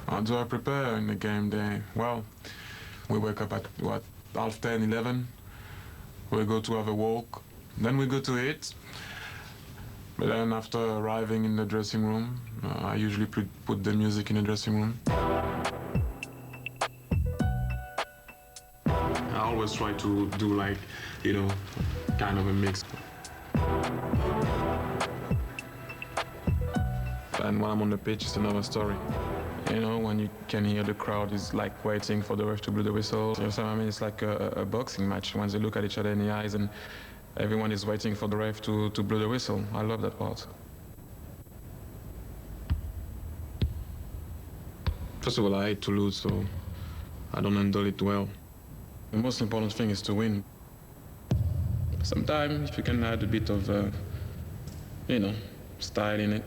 How do I prepare in the game day? Well, we wake up at, what, 10:30, 11. We go to have a walk. Then we go to eat. But then after arriving in the dressing room, I usually put the music in the dressing room. I always try to do like, you know, kind of a mix. And when I'm on the pitch, it's another story. You know, when you can hear the crowd is like waiting for the ref to blow the whistle. You know what I mean? It's like a boxing match when they look at each other in the eyes and everyone is waiting for the ref to blow the whistle. I love that part. First of all, I hate to lose, so I don't handle it well. The most important thing is to win. Sometimes, if you can add a bit of, you know, style in it,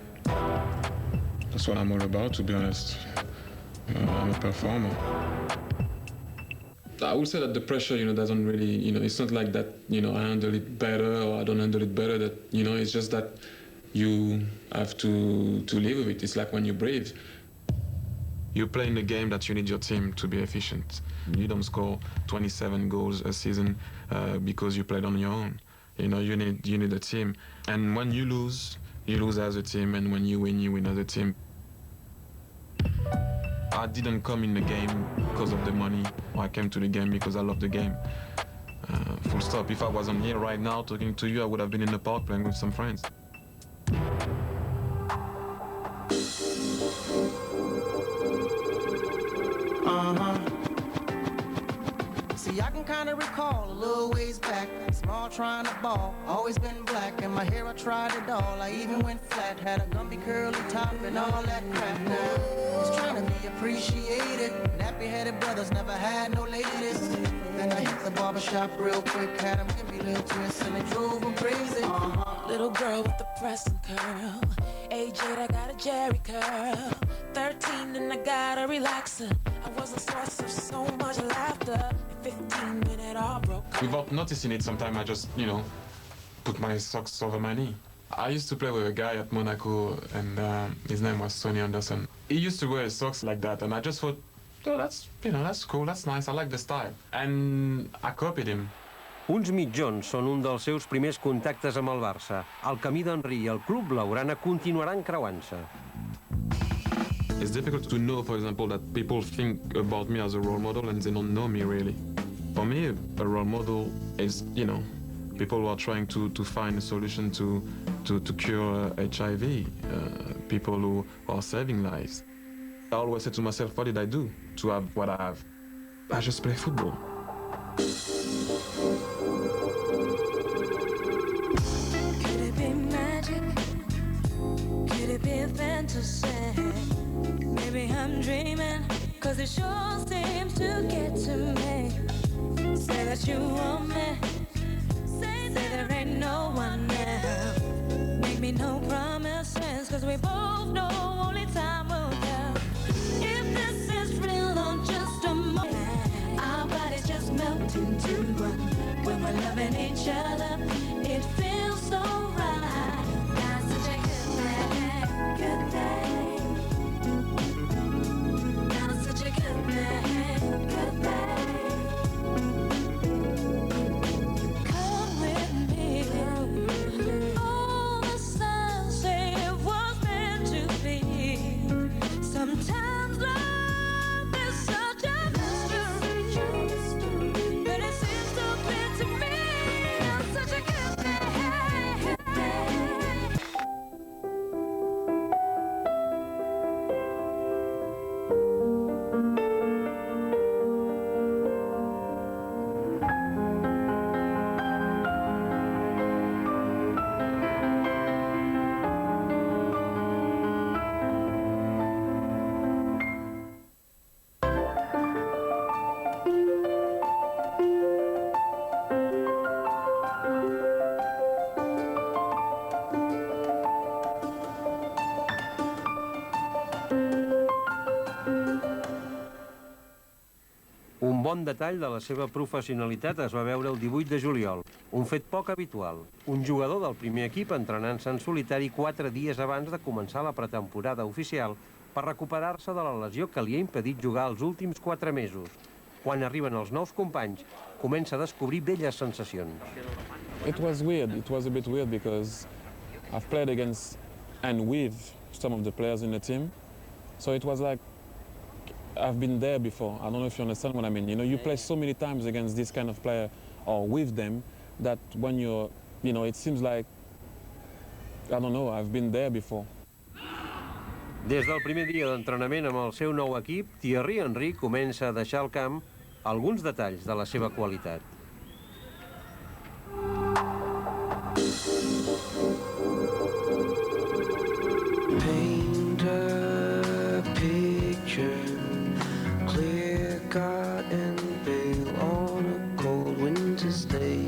that's what I'm all about, to be honest. I'm a performer. I would say that the pressure, you know, doesn't really, you know, it's not like that, you know, I handle it better or I don't handle it better. That, you know, it's just that you have to live with it. It's like when you breathe. You play in a game that you need your team to be efficient. You don't score 27 goals a season because you played on your own. You know, you need a team. And when you lose as a team, and when you win as a team. I didn't come in the game because of the money. I came to the game because I love the game. Full stop. If I wasn't here right now talking to you, I would have been in the park playing with some friends. See, I can kind of recall a little ways back, small trying to ball, always been black, and my hair I tried it all, I even went flat, had a gumpy curly top and all that crap. Now, was trying to be appreciated, nappy-headed brothers never had no ladies. Then I hit the barbershop real quick, had them give me little twists, and it drove them crazy. Little girl with the pressing curl, age 8 I got a Jerry curl, 13 and I got a relaxer. I was a source of so much laughter. 15 minutes all broke. Without noticing it, sometimes I just, you know, put my socks over my knee. I used to play with a guy at Monaco, and his name was Tony Anderson. He used to wear his socks like that, and I just thought, oh, that's, you know, that's cool, that's nice, I like the style. And I copied him. Uns mitjons són un dels seus primers contactes amb el Barça. El camí d'Henry i el club blaugrana continuaran creuant-se. It's difficult to know, for example, that people think about me as a role model and they don't know me really. For me, a role model is, you know, people who are trying to find a solution to cure HIV, people who are saving lives. I always say to myself, what did I do to have what I have? I just play football. Could it be magic? Could it be a fantasy? Maybe I'm dreaming, cause it sure seems to get to me. Say that you want me, say there ain't no one else. Make me no promises, cause we both know only time will tell. If this is real or just a moment, our bodies just melt into one. When we're loving each other, it feels so right. Got such a good day. Un bon detall de la seva professionalitat es va veure el 18 de juliol, un fet poc habitual. Un jugador del primer equip entrenant-se en solitari 4 dies abans de començar la pretemporada oficial per recuperar-se de la lesió que li ha impedit jugar els últims 4 mesos. Quan arriben els nous companys, comença a descobrir belles sensacions. It was a bit weird because I've played against and with some of the players in the team. So it was like I've been there before. I don't know if you understand what I mean. You know, you play so many times against this kind of player or with them that when you're, you know, it seems like, I don't know, I've been there before. Des del primer dia d'entrenament amb el seu nou equip, Thierry Henry comença a deixar al camp alguns detalls de la seva qualitat. Paint a picture, clear cut and pale on a cold winter's day.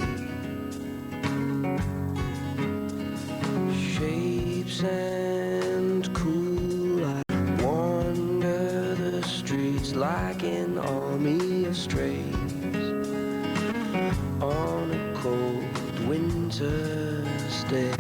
Shapes and cool, I wander the streets like an army of strays on a cold winter's day.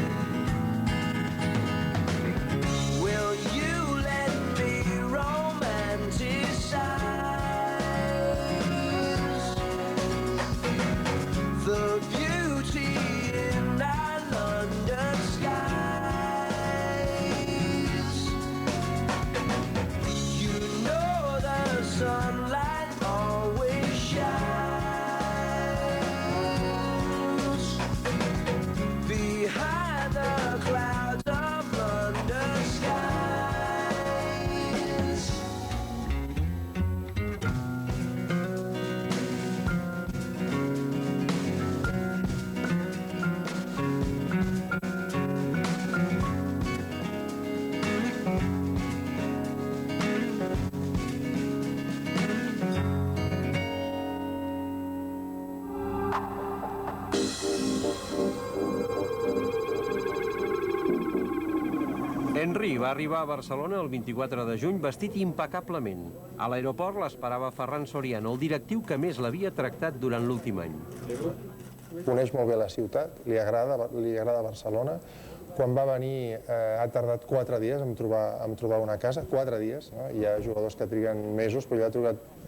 Henry va arribar a Barcelona el 24 de juny vestit impecablement. A l'aeroport l'esperava Ferran Soriano, el directiu que més l'havia tractat durant l'últim any. Coneix molt bé la ciutat, li agrada Barcelona. Quan va venir ha tardat 4 dies en trobar una casa, 4 dies. No? Hi ha jugadors que triguen mesos, però ell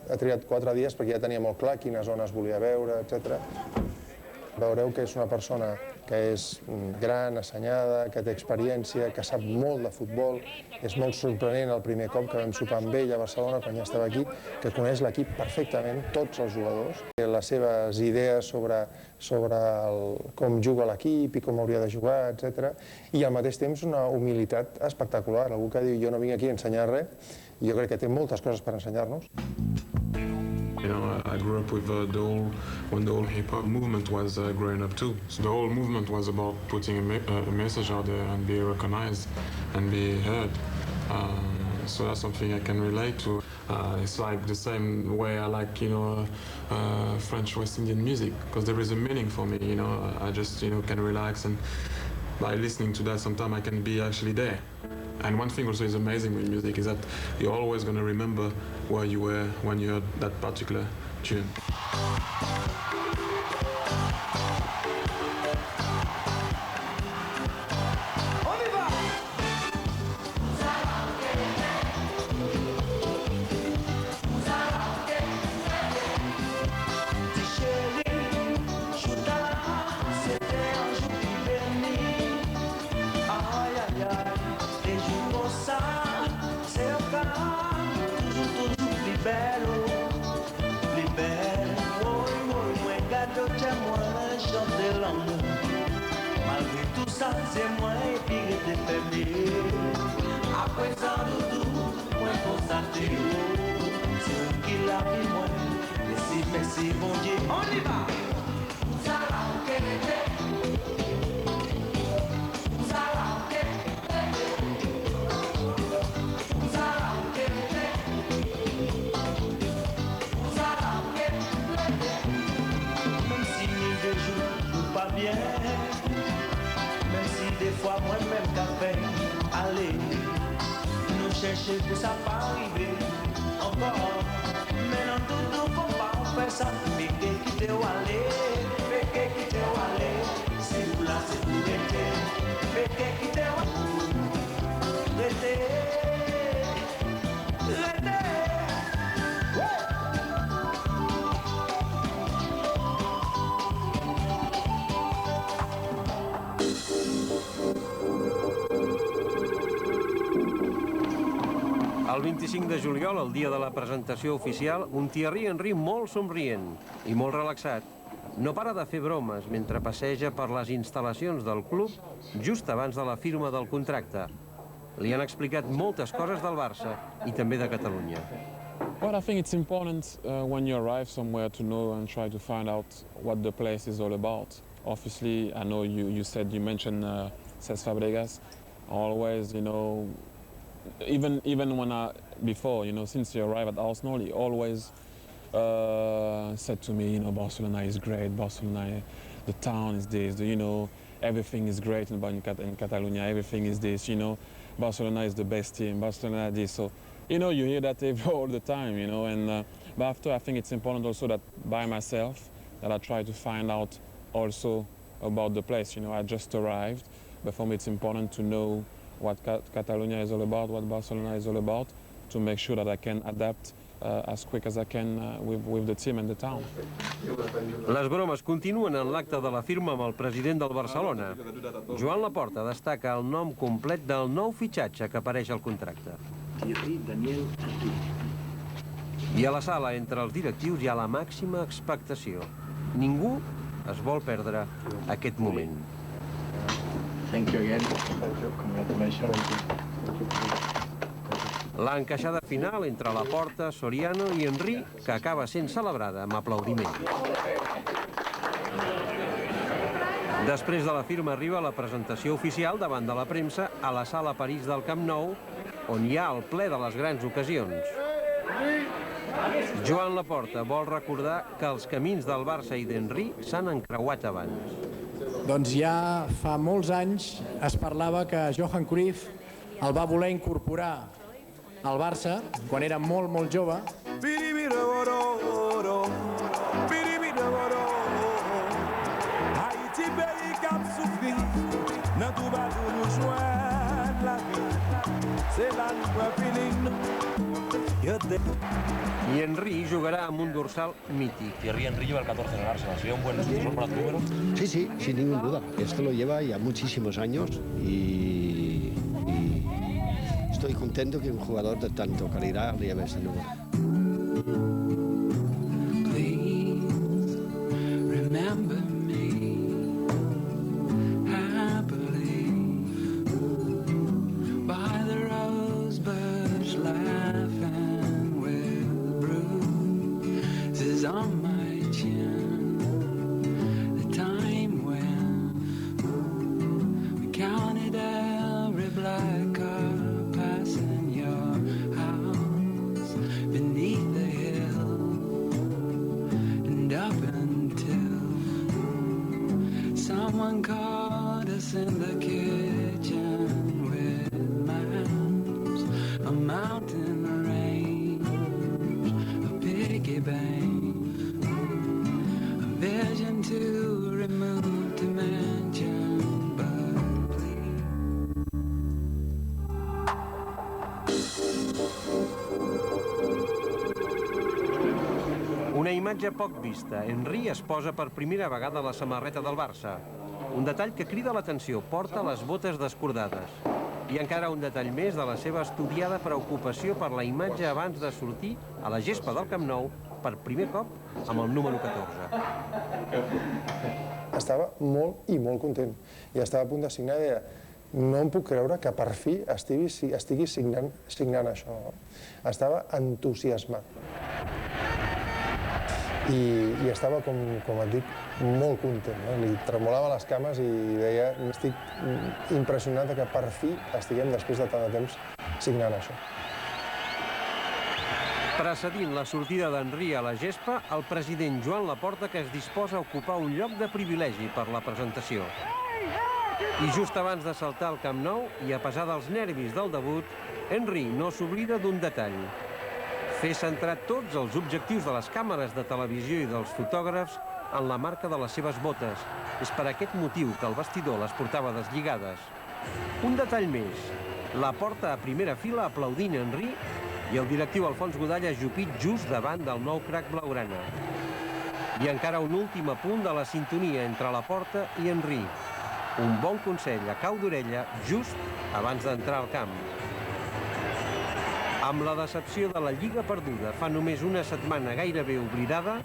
ha trigat 4 dies perquè ja tenia molt clar quines zones volia veure, etc. Veureu que és una persona que és gran, assenyada, que té experiència, que sap molt de futbol. És molt sorprenent el primer cop que vam sopar amb ell a Barcelona, quan ja estava aquí, que coneix l'equip perfectament, tots els jugadors. Les seves idees sobre com juga l'equip i com hauria de jugar, etc. I al mateix temps una humilitat espectacular. Algú que diu, jo no vinc aquí a ensenyar res, i jo crec que té moltes coses per ensenyar-nos. You know, I grew up with when the whole hip-hop movement was growing up too. So the whole movement was about putting a message out there and be recognized and be heard. So that's something I can relate to. It's like the same way I like, you know, French West Indian music, because there is a meaning for me, you know. I just, you know, can relax, and by listening to that, sometimes I can be actually there. And one thing also is amazing with music is that you're always going to remember where you were when you heard that particular tune. Malgré tout ça, c'est moi qui t'ai fermé. Après ça, doudou, moi constaté, c'est vous qui l'a mis moi. Merci, bon Dieu, on y va. Même si les jours jouent pas bien, même si des fois moi-même qu'a fait aller, nous chercher pour ça pas arriver encore. Mais non, tout faut pas faire ça. Mais qui t'est aller, mais qui t'est aller, c'est vous là, c'est vous l'été. Mais qui t'est rester, El 25 de juliol, el dia de la presentació oficial, un Thierry Henry molt somrient i molt relaxat. No para de fer bromes mentre passeja per les instal·lacions del club just abans de la firma del contracte. Li han explicat moltes coses del Barça i també de Catalunya. Well, I think it's important when you arrive somewhere to know and try to find out what the place is all about. Obviously, I know you mentioned Cesc Fabregas. Always, even when before, since you arrived at Arsenal, he always said to me, Barcelona is great, Barcelona, the town is this, everything is great in Catalonia, everything is this, Barcelona is the best team, Barcelona this. So, you hear that all the time, but after, I think it's important also that by myself, that I try to find out also about the place. I just arrived, but for me it's important to know what Catalonia is all about, what Barcelona is all about, to make sure that I can adapt as quick as I can with the team and the town. Les bromes continuen en l'acte de la firma amb el president del Barcelona. Joan Laporta destaca el nom complet del nou fitxatge que apareix al contracte. Thierry Henry. I a la sala, entre els directius, hi ha la màxima expectació. Ningú es vol perdre aquest moment. Thank you again. Congratulations. L'encaixada final entre Laporta, Soriano i Henry, que acaba sent celebrada amb aplaudiment. Després de la firma arriba la presentació oficial davant de la premsa a la sala París del Camp Nou, on hi ha el ple de les grans ocasions. Joan Laporta vol recordar que els camins del Barça i d'Henry s'han encreuat abans. Doncs ja fa molts anys es parlava que Johan Cruyff el va voler incorporar al Barça quan era molt, molt jove. I Henry jugarà amb un dorsal mític. Thierry Henry lleva el 14 en el Arsenal. ¿Sería un buen para tu número? Sí, sí, sin ninguna duda. Esto lo lleva ya muchísimos años y estoy contento que un jugador de tanto calidad lleve ese número. Una imatge poc vista. Henry es posa per primera vegada la samarreta del Barça. Un detall que crida l'atenció, porta les botes descordades. I encara un detall més de la seva estudiada preocupació per la imatge abans de sortir a la gespa del Camp Nou per primer cop amb el número 14. Estava molt i molt content i estava a punt de signar i deia no em puc creure que per fi estigui signant això. Estava entusiasmat. I estava, com et dic, molt content. Li tremolava les cames i deia estic impressionat que per fi estiguem, després de tant de temps, signant això. Precedint la sortida d'Henry a la gespa, el president Joan Laporta, que es disposa a ocupar un lloc de privilegi per la presentació. I just abans de saltar al Camp Nou, i a pesar dels nervis del debut, Henry no s'oblida d'un detall. Fer centrar tots els objectius de les càmeres de televisió i dels fotògrafs en la marca de les seves botes. És per aquest motiu que el vestidor les portava deslligades. Un detall més. Laporta a primera fila aplaudint Henry i el directiu Alfons Godall ajupit just davant del nou crac blaugrana. I encara un últim apunt de la sintonia entre Laporta i Henry. Un bon consell a cau d'orella just abans d'entrar al camp. Amb la decepció de la Lliga perduda fa només una setmana gairebé oblidada,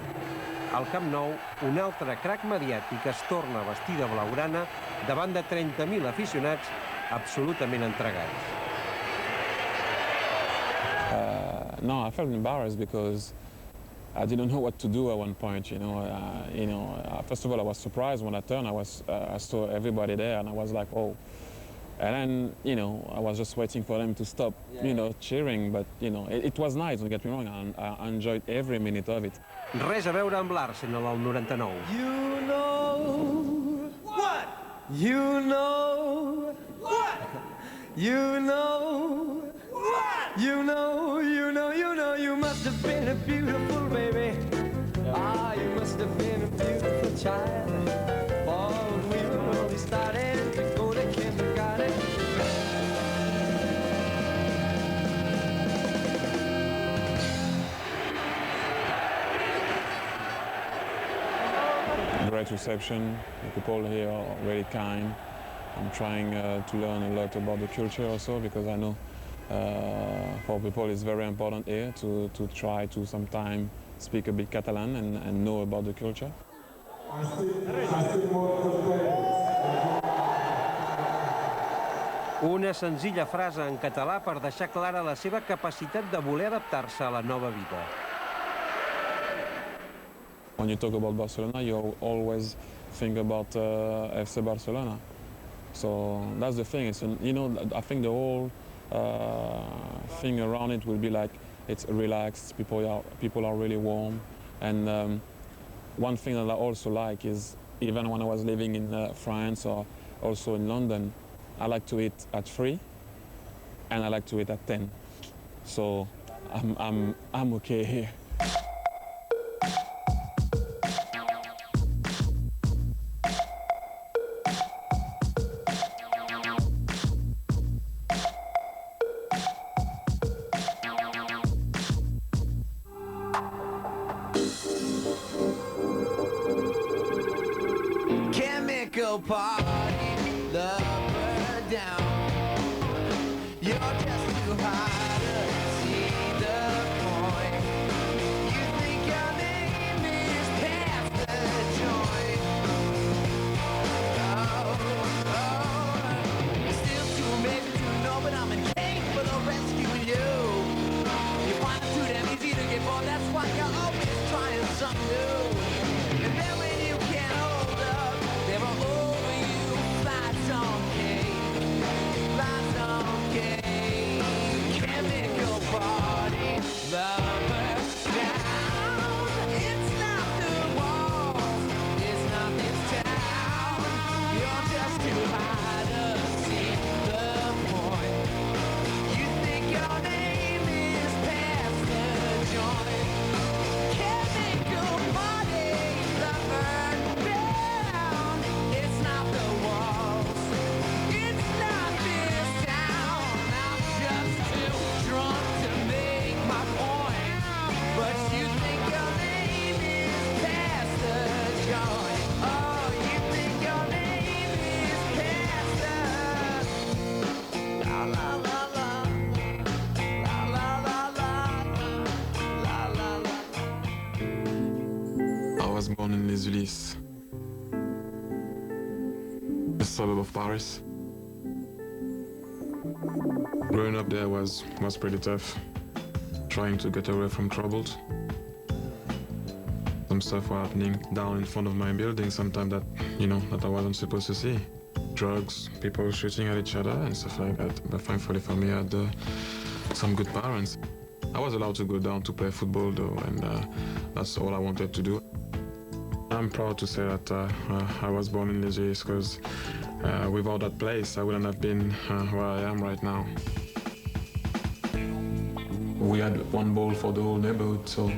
al Camp Nou, un altre crac mediàtic es torna a vestir de blaugrana davant de 30.000 aficionats absolutament entregats. No, I felt embarrassed because I didn't know what to do at one point. First of all, I was surprised when I turned. I saw everybody there, and I was like, oh. And then, I was just waiting for them to stop, cheering. But, it was nice, don't get me wrong. I enjoyed every minute of it. Res a veure amb l'Arsenal al 99. You know what? You know what? You know what? You know, you must have been a beautiful baby. Ah, you must have been a beautiful child. Oh, we were only starting to go to kindergarten. Great reception. The people here are really kind. I'm trying to learn a lot about the culture also, because I know for people it's very important here to try to sometimes speak a bit Catalan and know about the culture. Una senzilla frase en català per deixar clara la seva capacitat de voler adaptar-se a la nova vida. When you talk about Barcelona, you always think about FC Barcelona. So that's the thing. I think the whole thing around it will be like it's relaxed. People are really warm. And one thing that I also like is, even when I was living in France or also in London, I like to eat at 3 and I like to eat at 10. So I'm okay here. Chemical party, love her down. You're just too high to see the point. You think your name is past the joint. Still too maybe to know, but I'm incapable of rescuing you. You find it too damn easy to get bored, that's why you're always trying something new. And then when you can't hold up, they're all over you, flights on cake, chemical party, lover down. It's not the walls, it's not this town. You're just too high to see the point. You think your name is past the joint. Chemical party, lover down. It's not the walls, it's not this town. I'm just too drunk to make my point. But you think your name is past the joint. Oh, you think your name is past the la la la la la la la la la la. I was born in Les Ulis, a suburb of Paris. Growing up there was pretty tough, trying to get away from troubles. Some stuff were happening down in front of my building sometimes that I wasn't supposed to see. Drugs, people shooting at each other and stuff like that. But thankfully for me, I had some good parents. I was allowed to go down to play football though, and that's all I wanted to do. I'm proud to say that I was born in Les Ulis, because without that place, I wouldn't have been where I am right now. We had one ball for the whole neighborhood, so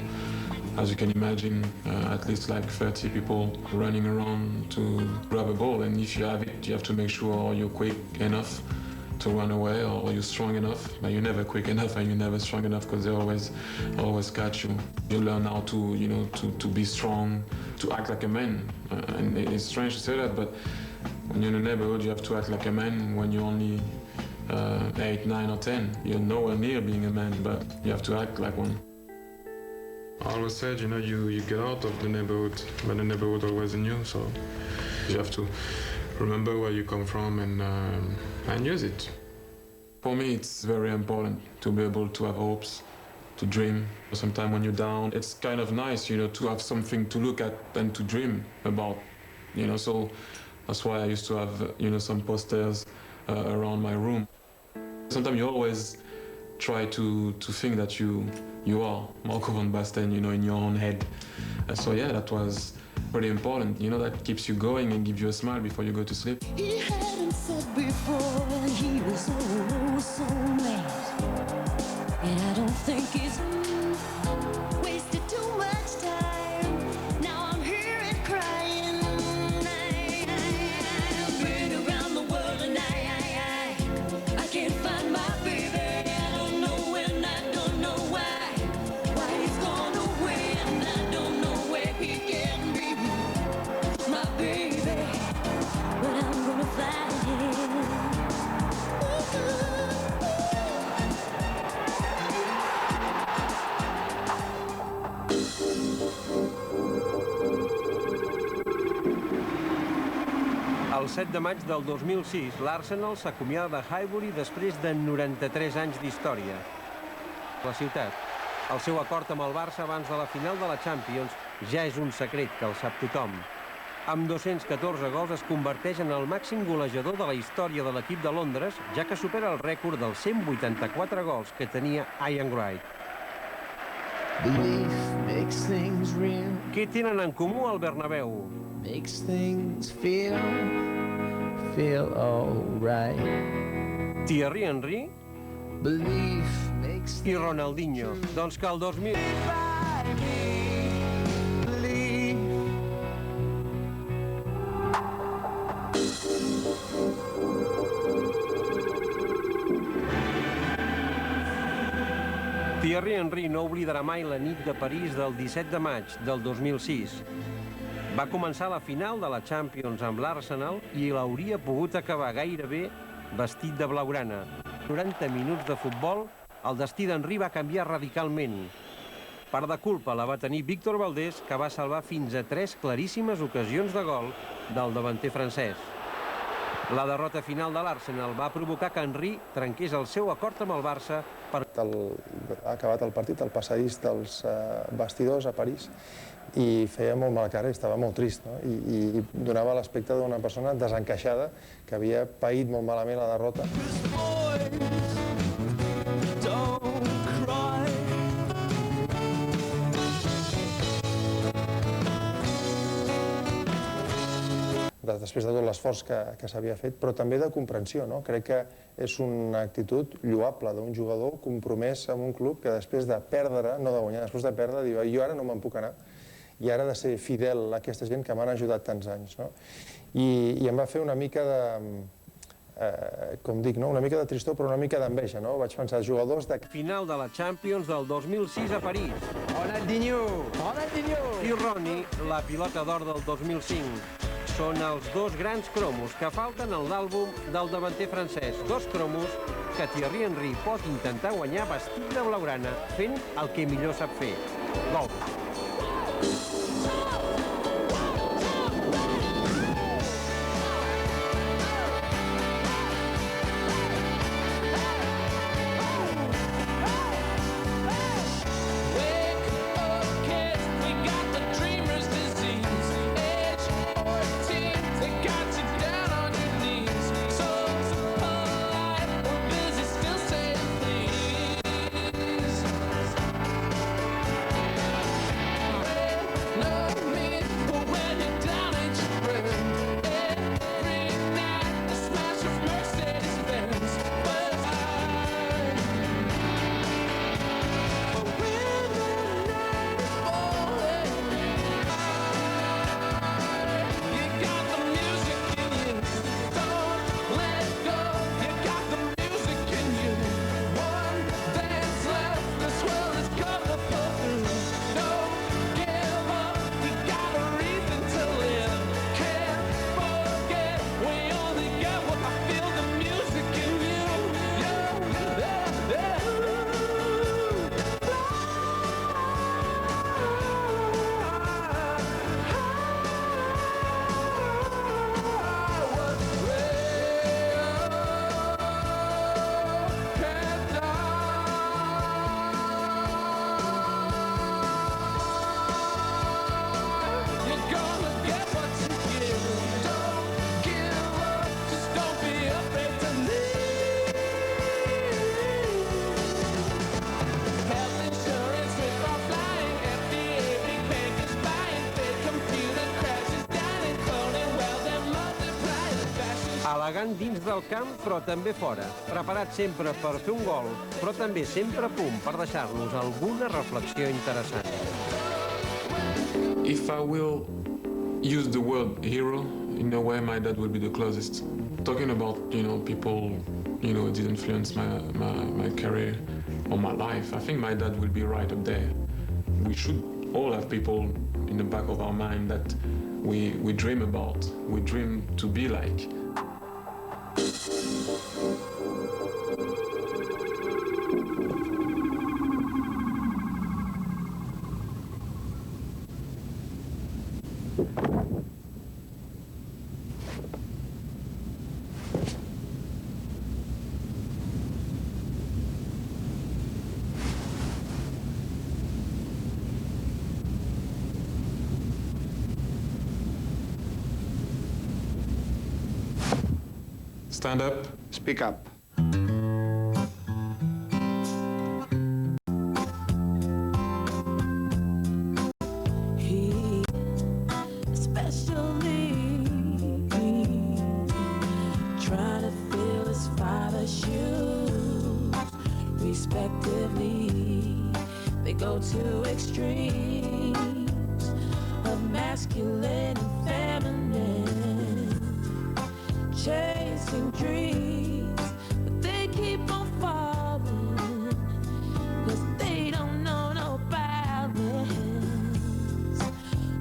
as you can imagine, at least like 30 people running around to grab a ball, and if you have it, you have to make sure you're quick enough to run away, or you're strong enough, but you're never quick enough and you're never strong enough, because they always catch you. You learn how to, to be strong, to act like a man. And it's strange to say that, but when you're in a neighborhood, you have to act like a man when you're only 8, 9 or 10. You're nowhere near being a man, but you have to act like one. I always said, you get out of the neighborhood, but the neighborhood always in you, so you have to remember where you come from and use it. For me, it's very important to be able to have hopes, to dream. Sometimes when you're down, it's kind of nice, to have something to look at and to dream about, so that's why I used to have, some posters around my room. Sometimes you always try to think that you are Marco van Basten, in your own head. So yeah, that was pretty important. That keeps you going and gives you a smile before you go to sleep. He hadn't said before he was so mad. And I don't think he's wasted too much time. Now I'm here and crying. I've been around the world and I can't find my baby. I don't know when, I don't know why he's gone away, and I don't know where he can be. My baby, but I'm gonna find him. El 7 de maig del 2006, l'Arsenal s'acomiada de Highbury després de 93 anys d'història. La ciutat. El seu acord amb el Barça abans de la final de la Champions ja és un secret que el sap tothom. Amb 214 gols es converteix en el màxim golejador de la història de l'equip de Londres, ja que supera el rècord dels 184 gols que tenia Ian Wright. Què tenen en comú al Bernabéu? Makes things feel alright. Thierry Henry Belief makes i Ronaldinho. Doncs que el 2000... Thierry Henry no oblidarà mai la nit de París del 17 de maig del 2006. Va començar la final de la Champions amb l'Arsenal i l'hauria pogut acabar gairebé vestit de blaugrana. 90 minuts de futbol, el destí d'Henry va canviar radicalment. Part de culpa la va tenir Víctor Valdés, que va salvar fins a 3 claríssimes ocasions de gol del davanter francès. La derrota final de l'Arsenal va provocar que Henry trenqués el seu acord amb el Barça per... Ha acabat el partit al passadís dels vestidors a París i feia molt mala cara i estava molt trist, no? I donava l'aspecte d'una persona desencaixada que havia paït molt malament la derrota. Després de tot l'esforç que s'havia fet, però també de comprensió, no? Crec que és una actitud lloable d'un jugador compromès amb un club que després de perdre, no de guanyar, després de perdre, diu, jo ara no me'n puc anar, i ara he de ser fidel a aquesta gent que m'han ajudat tants anys, no? I em va fer una mica de, com dic, no? Una mica de tristor, però una mica d'enveja, no? Vaig pensar, jugadors de... Final de la Champions del 2006 a París. Ronaldinho! Ronaldinho! I Ronnie, la pilota d'or del 2005. Són els dos grans cromos que falten en l'àlbum del davanter francès. Dos cromos que Thierry Henry pot intentar guanyar vestit de blaugrana fent el que millor sap fer. Gol! Love me atacant dins del camp, però també fora. Preparat sempre per fer un gol, però també sempre a punt per deixar-nos alguna reflexió interessant. If I will use the word hero, in a way my dad will be the closest. Talking about, people, did influence my career or my life, I think my dad will be right up there. We should all have people in the back of our mind that we dream about, we dream to be like. Stand up. Speak up. He especially trying to fill his father's shoes, respectively. They go to extremes of masculine and feminine, chasing dreams, but they keep on falling, 'cause they don't know no balance.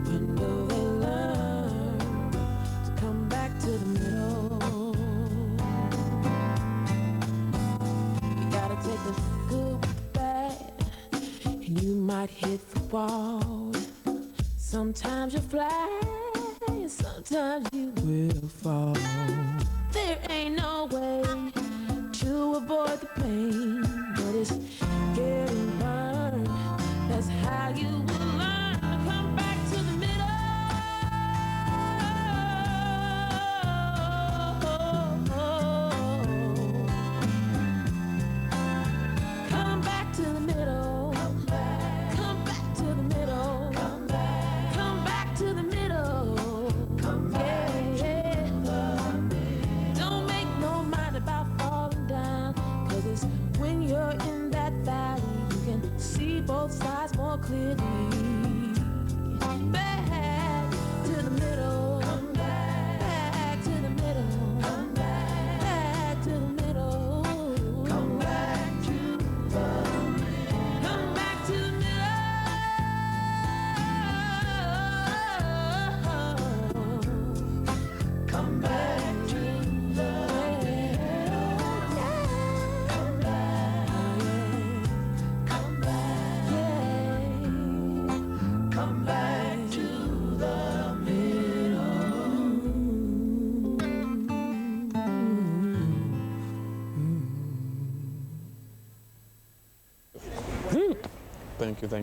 When will they learn to come back to the middle? You gotta take the good with the bad, and you might hit the wall. Sometimes you fly, sometimes you will fall. There ain't no way to avoid the pain, but it's getting burned. That's how you will learn to come back to the middle. Come back to the middle. Come back to the middle. Come back to the middle. Don't make no mind about falling down, 'cause it's when you're in that valley you can see both sides more clearly. Back to the middle. Come back to the middle. Come back to the middle. Come back to the middle. Come back to the middle. Come back to the middle. Come back. Come back. Come back to the middle.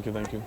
Thank you.